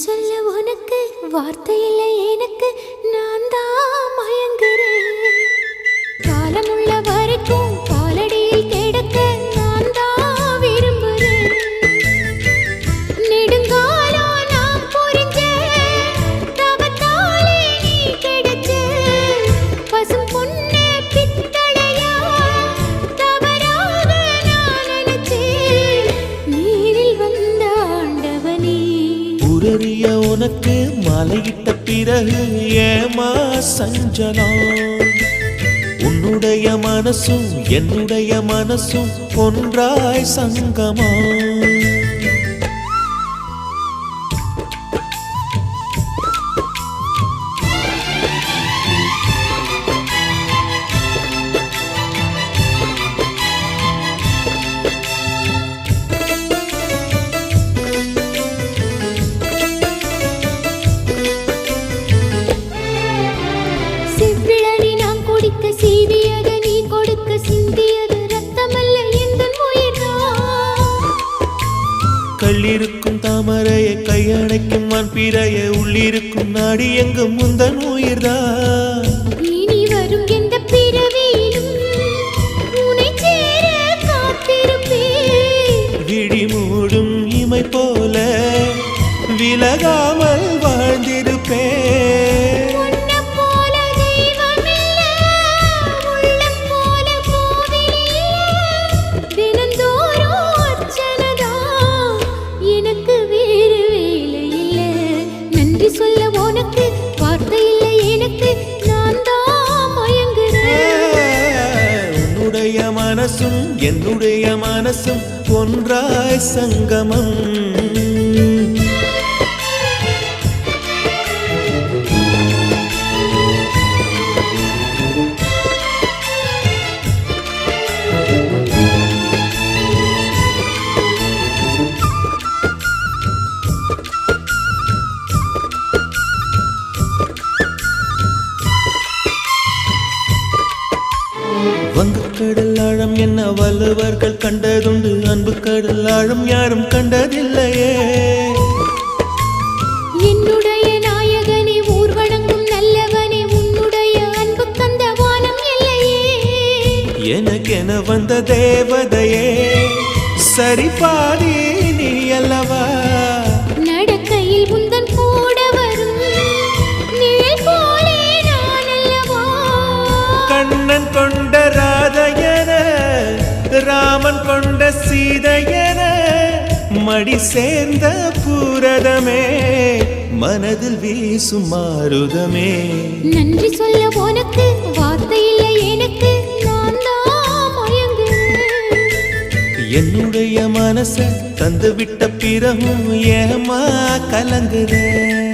சொல்ல உனக்கு வார்த்தை இல்லை எனக்கு, நான் தான் மயங்குறேன். காலமுள்ள வரைக்கும் காலடியில் கிடக்க நான் தான் விரும்புறேன். நெடுங்காலம் நான் புரிஞ்ச தவத்தாலே நீ கிடைச்ச பசும் பொன்னே பித்தளையா தவறாக நான் நினைச்சேன். நீரில் வந்த ஆண்டவனே உரறிய உனக்கு மலையிட்ட பிறகு ஏமா சஞ்சலம்? உன்னுடைய மனசும் என்னுடைய மனசும் ஒன்றாய் சங்கமா? சீவியத நீ கொடுக்க சிந்தியது ரத்தமல்ல எந்தன் உயிர்தான். கள்ளிருக்கும் தாமரையை கையணைக்கும் வான்பிறையை உள்ளிருக்கும் நாடி எங்கும் முந்தன் உயிர்தான். இனி வரும் எந்த பிறவியிலும் உன்னை சேர காத்திருப்பேன். விழி மூடும் இமை போல விலகாமல் வாழ்ந்திருப்பேன். சொல்ல உனக்கு வார்த்தை இல்லை எனக்கு, நான் தான் மயங்குறேன். உன்னுடைய மனசும் என்னுடைய மனசும் ஒன்றாய் சங்கமம். வங்கு கடல் ஆழம் என்ன வல்லவர்கள் கண்டதுண்டு, அன்பு கடல் ஆழம் யாரும் கண்டதில்லையே. என்னுடைய நாயகனே ஊர்வலங்கும் நல்லவனே, உன்னுடைய அன்பு கந்த வானம் இல்லையே. எனக்கென வந்த தேவதையே சரி பாதி நீ அல்லவா? நடக்கையில் உந்தன் கூட வரும் நிழல் போலே நான் அல்லவா? கண்ணன் கொண்ட ராதையன ராமன் கொண்ட சீதையன மடி சேர்ந்த பூரதமே மனதில் வீசும் மாருதமே. நன்றி சொல்ல உனக்கு வார்த்தை இல்லை எனக்கு, நான் தான் மயங்குறேன். என்னுடைய மனச தந்து விட்ட பிறகும் ஏமா கலங்குறேன்.